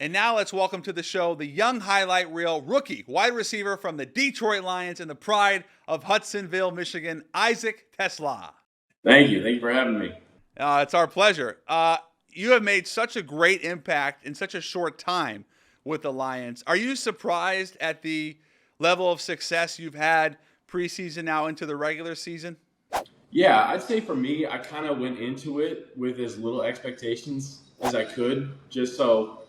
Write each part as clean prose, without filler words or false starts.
And now let's welcome to the show the young highlight reel rookie wide receiver from the Detroit Lions and the pride of Hudsonville, Michigan, Isaac Teslaa. Thank you. Thank you for having me. It's our pleasure. You have made such a great impact in such a short time with the Lions. Are you surprised at the level of success you've had preseason now into the regular season? Yeah, I'd say for me, I kind of went into it with as little expectations as I could, just so,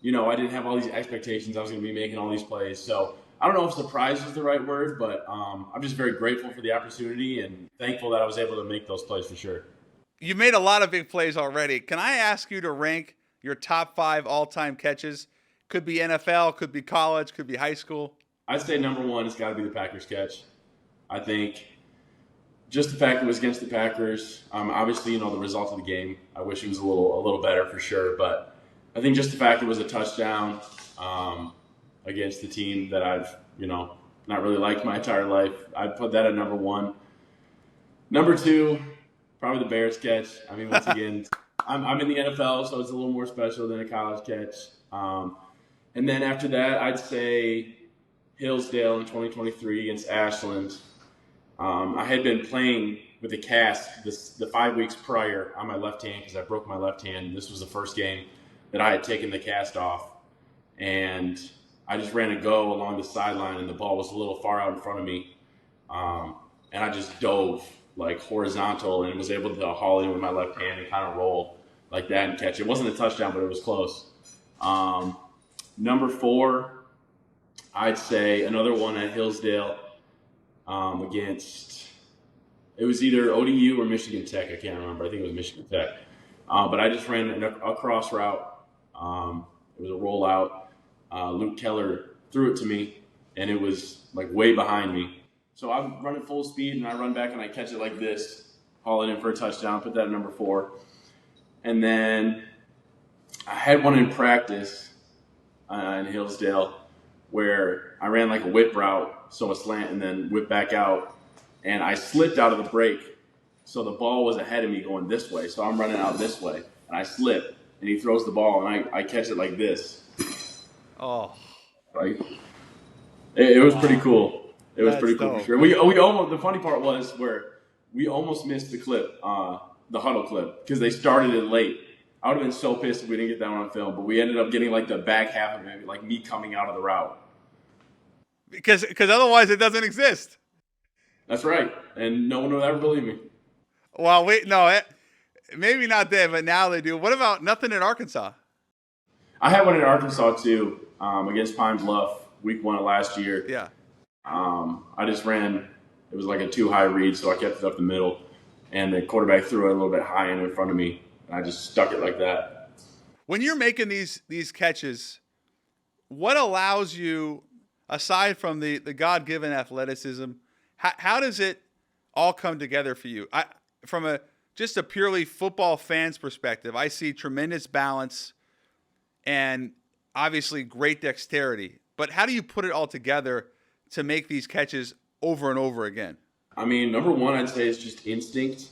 I didn't have all these expectations I was going to be making all these plays. So I don't know if surprise is the right word, but I'm just very grateful for the opportunity and thankful that I was able to make those plays for sure. You've made a lot of big plays already. Can I ask you to rank your top 5 all-time catches? Could be NFL, could be college, could be high school. I'd say number one has got to be the Packers catch. I think just the fact it was against the Packers, obviously, the result of the game, I wish it was a little better for sure. But I think just the fact it was a touchdown against the team that I've, not really liked my entire life, I'd put that at number one. Number two, probably the Bears catch. I mean, once again, I'm in the NFL, so it's a little more special than a college catch. And then after that, I'd say Hillsdale in 2023 against Ashland. I had been playing with a cast the 5 weeks prior on my left hand because I broke my left hand. This was the first game that I had taken the cast off. And I just ran a go along the sideline, and the ball was a little far out in front of me. And I just dove like horizontal and was able to haul in with my left hand and kind of roll like that and catch it. It wasn't a touchdown, but it was close. Number 4, I'd say another one at Hillsdale against, it was either ODU or Michigan Tech. I can't remember. I think it was Michigan Tech. But I just ran a cross route. It was a rollout. Luke Keller threw it to me, and it was like way behind me. So I'm running full speed, and I run back, and I catch it like this, haul it in for a touchdown, put that at number 4. And then I had one in practice in Hillsdale where I ran like a whip route, so a slant, and then whip back out, and I slipped out of the break. So the ball was ahead of me going this way, so I'm running out this way, and I slip, and he throws the ball, and I catch it like this. Oh. Right? It was pretty cool. It was pretty cool for sure. We almost, the funny part was where we almost missed the clip, the huddle clip, because they started it late. I would have been so pissed if we didn't get that one on film, but we ended up getting like the back half of it, like me coming out of the route. Because otherwise it doesn't exist. That's right, and no one would ever believe me. Well, maybe not then, but now they do. What about nothing in Arkansas? I had one in Arkansas too, against Pine Bluff, week 1 of last year. Yeah. I just ran, it was like a too high read, so I kept it up the middle, and the quarterback threw it a little bit high in front of me, and I just stuck it like that. When you're making these catches, what allows you, aside from the God-given athleticism, how does it all come together for you? From just a purely football fan's perspective, I see tremendous balance and obviously great dexterity. But how do you put it all together to make these catches over and over again? I mean, number one, I'd say is just instinct.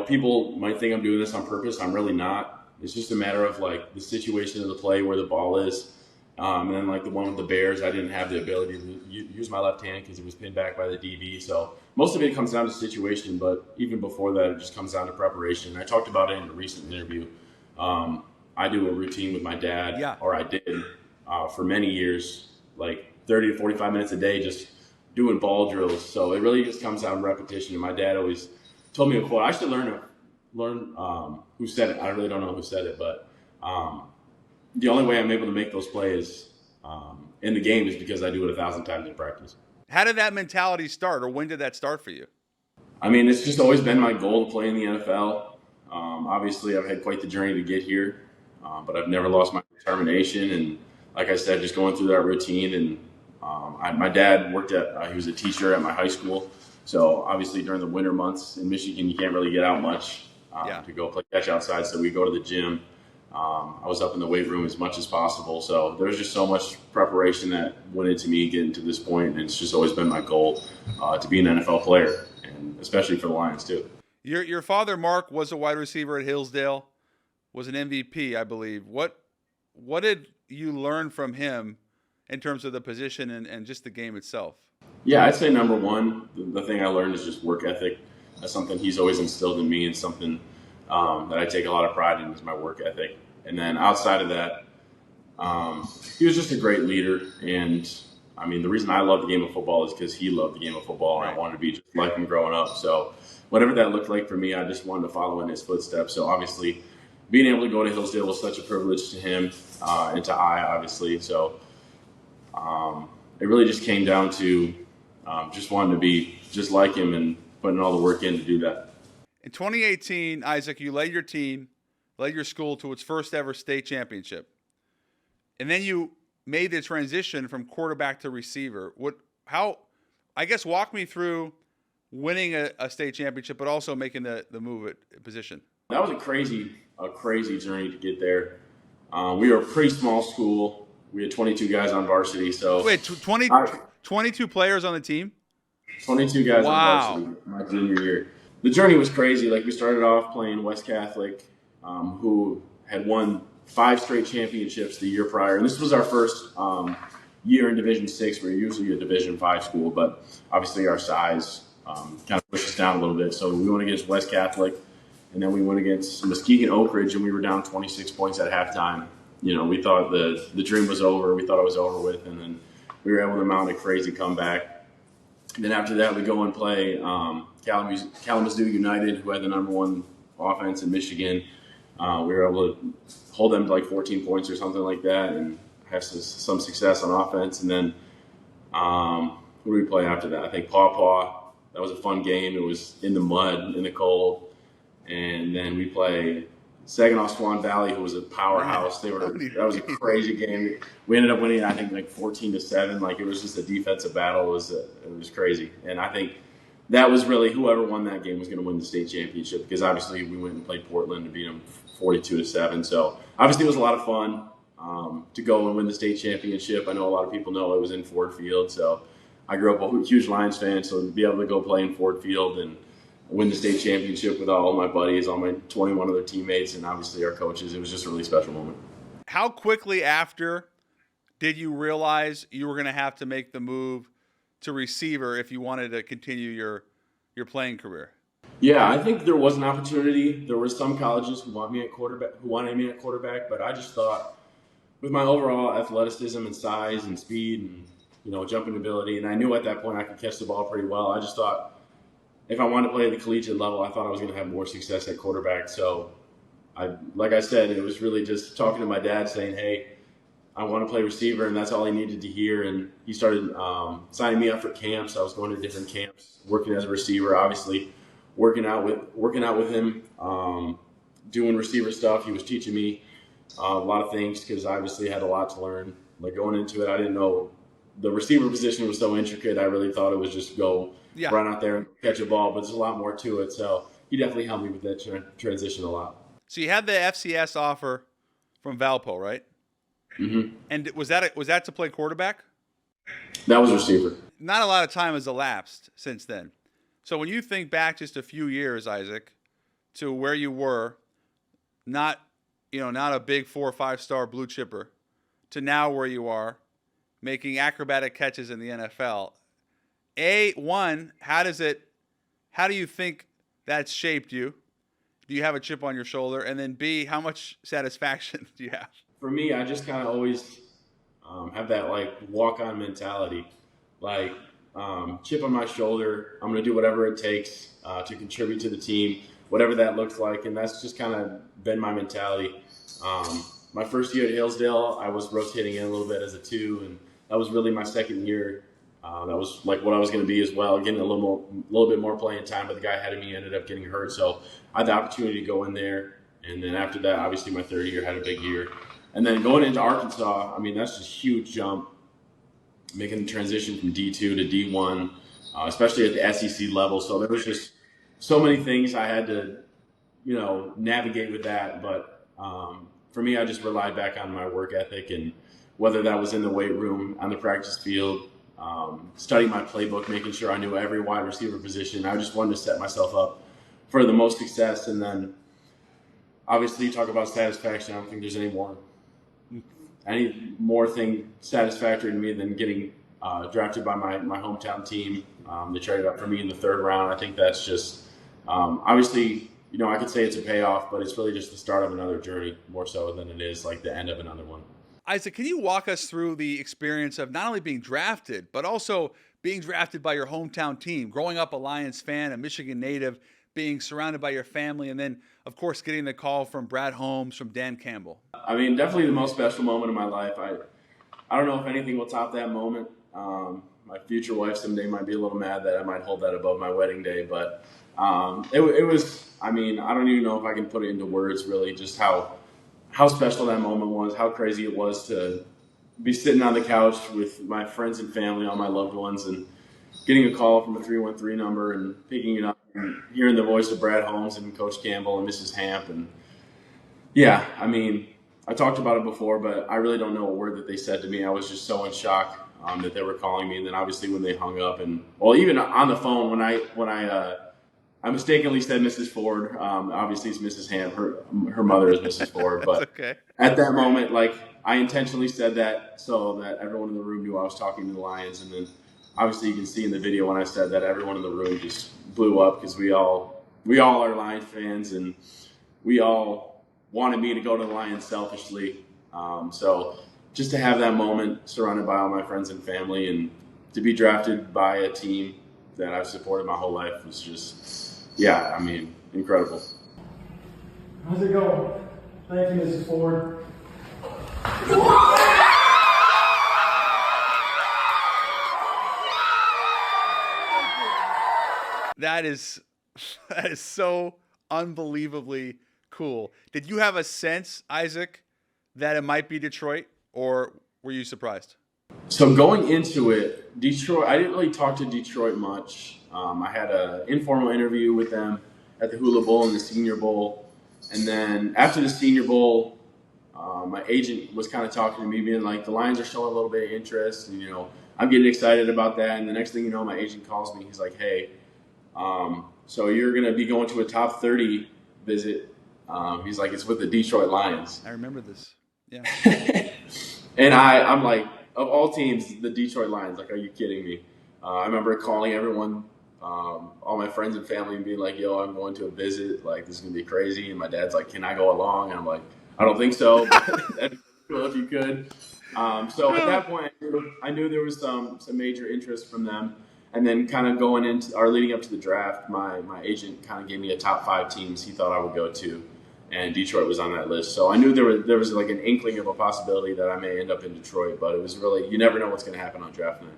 People might think I'm doing this on purpose. I'm really not. It's just a matter of like the situation of the play, where the ball is. And then like the one with the Bears, I didn't have the ability to use my left hand because it was pinned back by the DB. So most of it comes down to situation, but even before that, it just comes down to preparation. I talked about it in a recent interview. I do a routine with my dad, or I did for many years, like 30 to 45 minutes a day, just doing ball drills. So it really just comes down to repetition. And my dad always told me a quote. I should learn who said it. I really don't know who said it, but the only way I'm able to make those plays in the game is because I do it 1,000 times in practice. How did that mentality start, or when did that start for you? I mean, it's just always been my goal to play in the NFL. Obviously, I've had quite the journey to get here, but I've never lost my determination. And like I said, just going through that routine. And my dad worked he was a teacher at my high school. So obviously during the winter months in Michigan, you can't really get out much to go play catch outside. So we go to the gym. I was up in the weight room as much as possible. So there was just so much preparation that went into me getting to this point, and it's just always been my goal to be an NFL player, and especially for the Lions too. Your father, Mark, was a wide receiver at Hillsdale, was an MVP, I believe. What what did you learn from him in terms of the position and just the game itself? Yeah, I'd say number one, the thing I learned is just work ethic. That's something he's always instilled in me, and something that I take a lot of pride in is my work ethic. And then outside of that, he was just a great leader. And I mean, the reason I love the game of football is because he loved the game of football, and I wanted to be just like him growing up. So whatever that looked like for me, I just wanted to follow in his footsteps. So obviously, being able to go to Hillsdale was such a privilege to him and to I, obviously. So it really just came down to just wanting to be just like him and putting all the work in to do that. In 2018, Isaac, you led your school to its first ever state championship. And then you made the transition from quarterback to receiver. Walk me through winning a state championship, but also making the move at position. That was a crazy journey to get there. We were a pretty small school. We had 22 guys on varsity. So wait, 22 players on the team? 22 guys on varsity my junior year. The journey was crazy. Like, we started off playing West Catholic, who had won 5 straight championships the year prior. And this was our first year in Division 6. We're usually a Division 5 school, but obviously our size kind of pushed us down a little bit. So we went against West Catholic, and then we went against Muskegon Oak Ridge, and we were down 26 points at halftime. You know, we thought the dream was over. We thought it was over with, and then we were able to mount a crazy comeback. And then after that, we go and play Kalamazoo United, who had the number 1 offense in Michigan. We were able to hold them to like 14 points or something like that and have some success on offense. And then who did we play after that? I think Paw Paw. That was a fun game. It was in the mud, in the cold. And then we play Saginaw Swan Valley, who was a powerhouse. That was a crazy game. We ended up winning, I think, like 14-7. Like, it was just a defensive battle. It was crazy. And I think that was really whoever won that game was going to win the state championship, because obviously we went and played Portland to beat them 42-7. So obviously it was a lot of fun to go and win the state championship. I know a lot of people know it was in Ford Field. So I grew up a huge Lions fan, so to be able to go play in Ford Field and win the state championship with all my buddies, all my 21 other teammates, and obviously our coaches, it was just a really special moment. How quickly after did you realize you were going to have to make the move to receiver if you wanted to continue your playing career? Yeah, I think there was an opportunity. There were some colleges who wanted me at quarterback, but I just thought, with my overall athleticism and size and speed and, you know, jumping ability, and I knew at that point I could catch the ball pretty well. I just thought, if I wanted to play at the collegiate level, I thought I was going to have more success at quarterback. So, like I said, it was really just talking to my dad saying, hey, I want to play receiver, and that's all he needed to hear. And he started signing me up for camps. I was going to different camps, working as a receiver, obviously working out with him, doing receiver stuff. He was teaching me a lot of things, because I obviously had a lot to learn. Like, going into it, I didn't know the receiver position was so intricate. I really thought it was just go run out there and catch a ball, but there's a lot more to it. So he definitely helped me with that transition a lot. So you had the FCS offer from Valpo, right? Mm-hmm. And was that to play quarterback? That was receiver. Not a lot of time has elapsed since then. So when you think back just a few years, Isaac, to where you were, not a big 4 or 5 star blue chipper, to now where you are, making acrobatic catches in the NFL. How do you think that's shaped you? Do you have a chip on your shoulder? And then B, how much satisfaction do you have? For me, I just kind of always have that, like, walk-on mentality. Like, chip on my shoulder, I'm going to do whatever it takes to contribute to the team, whatever that looks like. And that's just kind of been my mentality. My first year at Hillsdale, I was rotating in a little bit as a 2, and that was really my second year. That was like what I was going to be as well, getting a little bit more playing time, but the guy ahead of me ended up getting hurt. So I had the opportunity to go in there. And then after that, obviously my third year, had a big year. And then going into Arkansas, I mean, that's just a huge jump, making the transition from D2 to D1, especially at the SEC level. So there was just so many things I had to, navigate with that. But for me, I just relied back on my work ethic, and whether that was in the weight room, on the practice field, studying my playbook, making sure I knew every wide receiver position. I just wanted to set myself up for the most success. And then obviously you talk about satisfaction. I don't think there's any more any more thing satisfactory to me than getting drafted by my hometown team. They traded up for me in the 3rd round. I think that's just obviously, I could say it's a payoff, but it's really just the start of another journey more so than it is like the end of another one. Isaac, can you walk us through the experience of not only being drafted, but also being drafted by your hometown team, growing up a Lions fan, a Michigan native, being surrounded by your family, and then, of course, getting the call from Brad Holmes, from Dan Campbell? I mean, definitely the most special moment of my life. I don't know if anything will top that moment. My future wife someday might be a little mad that I might hold that above my wedding day, but it was, I mean, I don't even know if I can put it into words really, just how special that moment was, how crazy it was to be sitting on the couch with my friends and family, all my loved ones, and getting a call from a 313 number and picking it up and hearing the voice of Brad Holmes and Coach Campbell and Mrs. Hamp. And yeah, I mean, I talked about it before, but I really don't know a word that they said to me. I was just so in shock that they were calling me. And then obviously when they hung up, and well, even on the phone when I mistakenly said Mrs. Ford. Obviously, it's Mrs. Hamp. Her mother is Mrs. Ford. But okay. At that moment, like, I intentionally said that so that everyone in the room knew I was talking to the Lions. And then, obviously, you can see in the video when I said that, everyone in the room just blew up because we all are Lions fans, and we all wanted me to go to the Lions selfishly. So just to have that moment surrounded by all my friends and family, and to be drafted by a team that I've supported my whole life was just, yeah, I mean, incredible. How's it going? Thank you, Mrs. Ford. That is so unbelievably cool. Did you have a sense, Isaac, that it might be Detroit, or were you surprised? So going into it, Detroit, I didn't really talk to Detroit much. I had an informal interview with them at the Hula Bowl and the Senior Bowl. And then after the Senior Bowl, my agent was kind of talking to me, being like, the Lions are showing a little bit of interest. And, I'm getting excited about that. And the next thing you know, my agent calls me. He's like, hey, so you're going to be going to a top 30 visit. He's like, it's with the Detroit Lions. I remember this. Yeah. And I'm like, of all teams, the Detroit Lions, like, are you kidding me? I remember calling everyone, all my friends and family, and being like, yo, I'm going to a visit. Like, this is going to be crazy. And my dad's like, can I go along? And I'm like, I don't think so, but that'd be cool if you could. So at that point, I knew there was some major interest from them. And then kind of going into or leading up to the draft, my agent kind of gave me a top 5 teams he thought I would go to. And Detroit was on that list. So I knew there was like an inkling of a possibility that I may end up in Detroit, but it was really, you never know what's going to happen on draft night.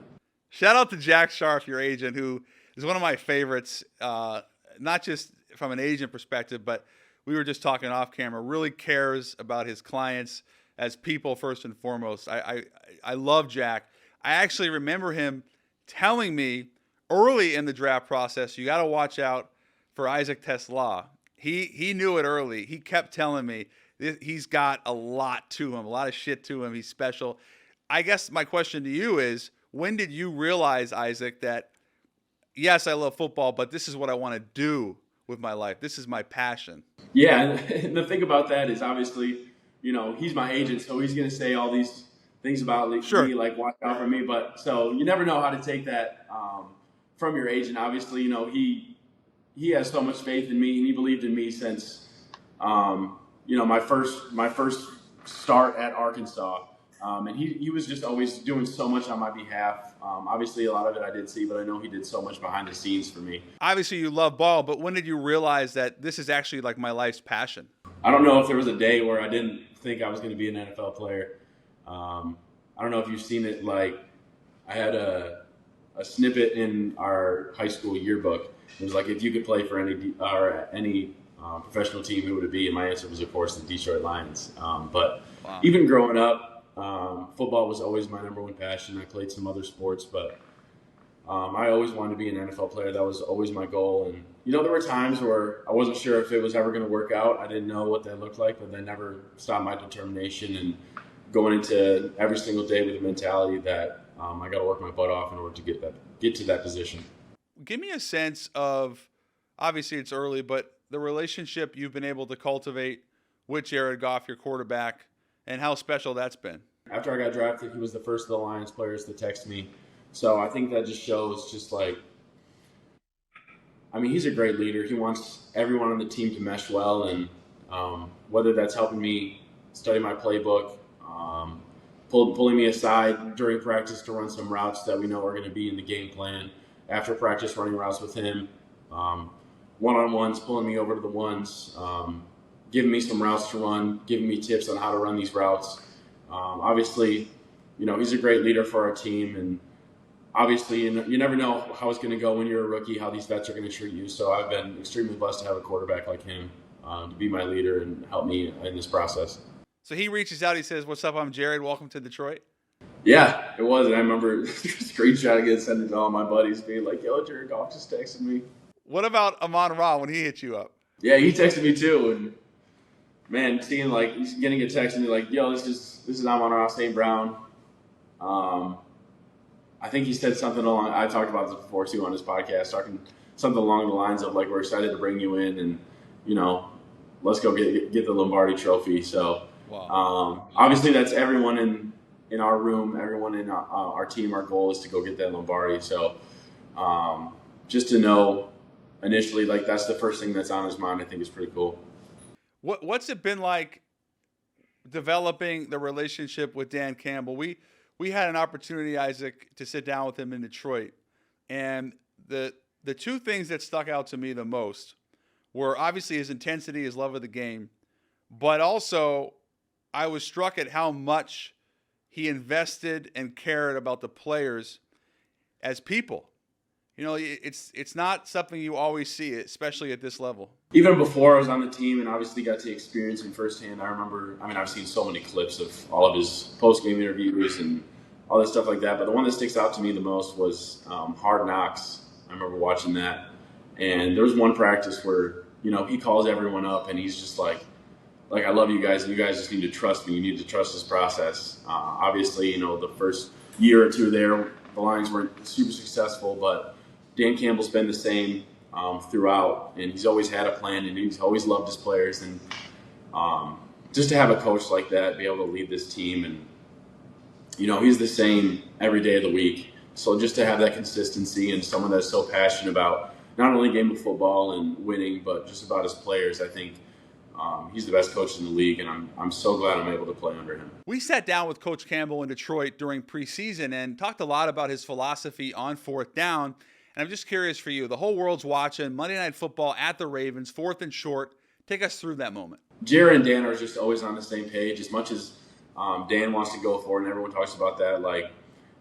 Shout out to Jack Sharf, your agent, who is one of my favorites, not just from an agent perspective, but we were just talking off camera, really cares about his clients as people first and foremost. I love Jack. I actually remember him telling me early in the draft process, you got to watch out for Isaac Teslaa. He knew it early. He kept telling me he's got a lot to him, a lot of shit to him. He's special. I guess my question to you is, when did you realize, Isaac, that, yes, I love football, but this is what I want to do with my life? This is my passion. Yeah, and the thing about that is obviously, he's my agent, so he's going to say all these things about me, like, watch out for me. But so you never know how to take that from your agent. Obviously, he has so much faith in me, and he believed in me since, my first start at Arkansas. And he was just always doing so much on my behalf. Obviously, a lot of it I did see, but I know he did so much behind the scenes for me. Obviously, you love ball, but when did you realize that this is actually like my life's passion? I don't know if there was a day where I didn't think I was going to be an NFL player. I don't know if you've seen it. Like, I had a snippet in our high school yearbook. It was like, if you could play for any professional team, who would it be? And my answer was, of course, the Detroit Lions. But wow. Even growing up, football was always my number one passion. I played some other sports, but I always wanted to be an NFL player. That was always my goal. And, there were times where I wasn't sure if it was ever going to work out. I didn't know what that looked like, but that never stopped my determination and going into every single day with the mentality that I got to work my butt off in order to get to that position. Give me a sense of, obviously it's early, but the relationship you've been able to cultivate with Jared Goff, your quarterback, and how special that's been. After I got drafted, he was the first of the Lions players to text me. So I think that just shows he's a great leader. He wants everyone on the team to mesh well, and whether that's helping me study my playbook, pulling me aside during practice to run some routes that we know are going to be in the game plan, after practice running routes with him, one-on-ones, pulling me over to the ones, giving me some routes to run, giving me tips on how to run these routes. Obviously, he's a great leader for our team, and obviously you never know how it's going to go when you're a rookie, how these vets are going to treat you. So I've been extremely blessed to have a quarterback like him to be my leader and help me in this process. So he reaches out, he says, "What's up, I'm Jared, welcome to Detroit." Yeah, it was, and I remember screenshotting it, sending it to all my buddies, being like, "Yo, Jared Goff just texted me." What about Amon-Ra when he hit you up? Yeah, he texted me too, and man, seeing he's getting a text and like, "Yo, this is Amon-Ra St. Brown." I think he said something along. I talked about this before too on his podcast, talking something along the lines of like, "We're excited to bring you in, and let's go get the Lombardi Trophy." So, wow. Obviously, that's everyone in our room, everyone in our team. Our goal is to go get that Lombardi. So, just to know initially, like that's the first thing that's on his mind, I think is pretty cool. What's it been like developing the relationship with Dan Campbell? We had an opportunity, Isaac, to sit down with him in Detroit, and the two things that stuck out to me the most were obviously his intensity, his love of the game, but also I was struck at how much he invested and cared about the players as people. It's not something you always see, especially at this level. Even before I was on the team and obviously got to experience him firsthand, I've seen so many clips of all of his post-game interviews and all that stuff like that. But the one that sticks out to me the most was Hard Knocks. I remember watching that. And there was one practice where, he calls everyone up and he's just like, I love you guys, and you guys just need to trust me. You need to trust this process. Obviously, the first year or two there, the Lions weren't super successful, but Dan Campbell's been the same throughout, and he's always had a plan, and he's always loved his players. And just to have a coach like that, be able to lead this team, and he's the same every day of the week. So just to have that consistency and someone that's so passionate about not only game of football and winning, but just about his players, I think he's the best coach in the league, and I'm so glad I'm able to play under him. We sat down with Coach Campbell in Detroit during preseason and talked a lot about his philosophy on fourth down. And I'm just curious for you, the whole world's watching Monday Night Football at the Ravens, fourth and short. Take us through that moment. Jared and Dan are just always on the same page. As much as Dan wants to go for it, and everyone talks about that, like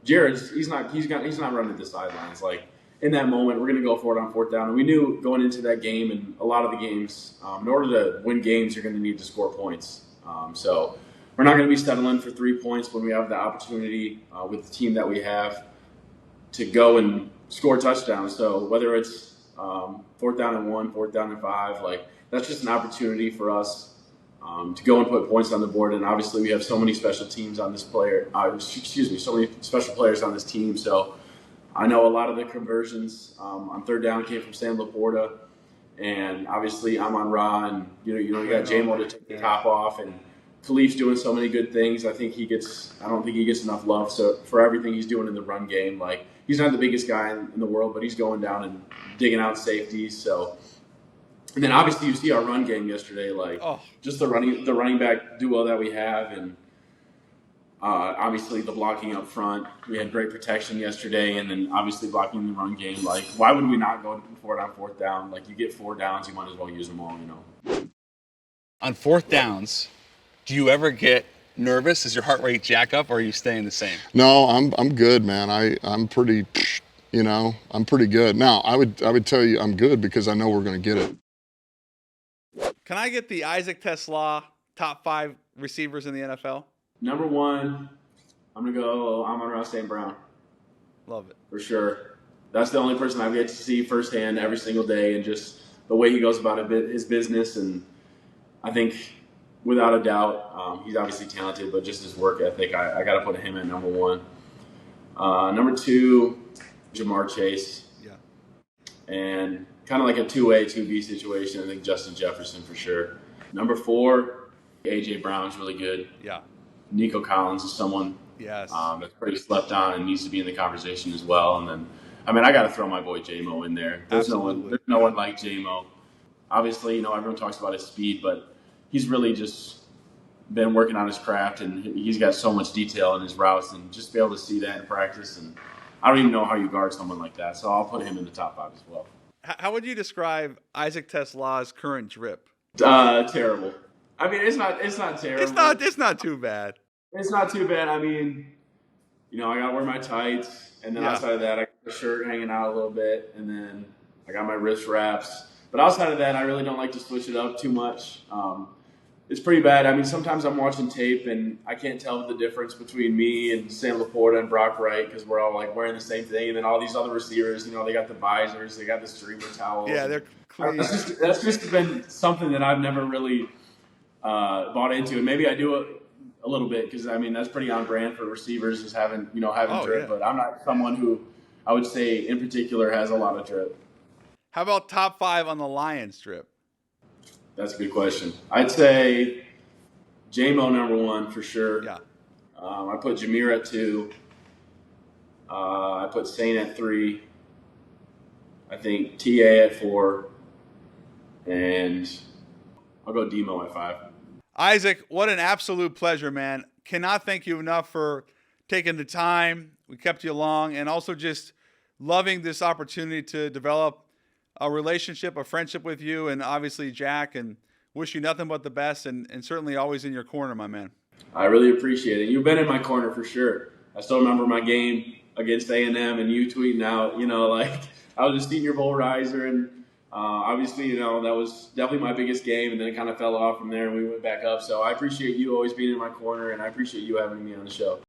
Jared's, he's not running the sidelines. Like in that moment, we're going to go for it on fourth down. And we knew going into that game and a lot of the games, in order to win games, you're going to need to score points. So we're not going to be settling for 3 points when we have the opportunity with the team that we have to go and score touchdowns. So whether it's fourth down and 1, fourth down and 5, like that's just an opportunity for us to go and put points on the board. And obviously we have so many special teams on this so many special players on this team. So I know a lot of the conversions on third down came from Sam Laporta, and obviously Amon-Ra, and you got J-Mo to take the top off, and Khalif's doing so many good things. I don't think he gets enough love for everything he's doing in the run game. Like he's not the biggest guy in the world, but he's going down and digging out safeties. So, and then obviously you see our run game yesterday, just the running back duo that we have, and obviously the blocking up front. We had great protection yesterday, and then obviously blocking the run game. Like, why would we not go for it on fourth down? Like, you get 4 downs, you might as well use them all, On fourth downs, do you ever get nervous? Does your heart rate jack up, or are you staying the same? No, I'm good, man. I'm pretty, I'm pretty good. Now, I would tell you I'm good because I know we're going to get it. Can I get the Isaac Teslaa top 5 receivers in the NFL? Number 1, I'm going to go Amon-Ra St. Brown. Love it. For sure. That's the only person I get to see firsthand every single day, and just the way he goes about his business. And I think, without a doubt, he's obviously talented, but just his work ethic, I got to put him at number 1. Number 2, Jamar Chase. Yeah. And kind of like a 2A, 2B situation, I think Justin Jefferson for sure. Number 4, A.J. Brown's really good. Yeah. Nico Collins is someone Yes. that's pretty slept on and needs to be in the conversation as well. And then, I mean, I got to throw my boy J-Mo in there. There's Absolutely. no one like J-Mo. Obviously, everyone talks about his speed, but he's really just been working on his craft, and he's got so much detail in his routes, and just be able to see that in practice. And I don't even know how you guard someone like that, so I'll put him in the top 5 as well. How would you describe Isaac Tesla's current drip? Terrible. I mean, it's not terrible. It's not too bad. It's not too bad. I mean, I got to wear my tights, and then outside of that, I got the shirt hanging out a little bit, and then I got my wrist wraps. But outside of that, I really don't like to switch it up too much. It's pretty bad. I mean, sometimes I'm watching tape, and I can't tell the difference between me and Sam Laporta and Brock Wright because we're all, like, wearing the same thing. And then all these other receivers, they got the visors, they got the streamer towels. Yeah, they're clean. That's just been something that I've never really bought into. And maybe I do it a little bit because, I mean, that's pretty on brand for receivers is having drip. Yeah. But I'm not someone who I would say in particular has a lot of drip. How about top 5 on the Lions drip? That's a good question. I'd say J-Mo number 1 for sure. Yeah. I put Jameer at 2. I put Saint at 3. I think TA at 4. And I'll go Demo at 5. Isaac, what an absolute pleasure, man. Cannot thank you enough for taking the time. We kept you long, and also just loving this opportunity to develop a relationship, a friendship with you, and obviously Jack, and wish you nothing but the best, and certainly always in your corner, my man. I really appreciate it. You've been in my corner for sure. I still remember my game against A&M and you tweeting out, I was a Senior Bowl riser, and obviously, that was definitely my biggest game, and then it kind of fell off from there, and we went back up. So I appreciate you always being in my corner, and I appreciate you having me on the show.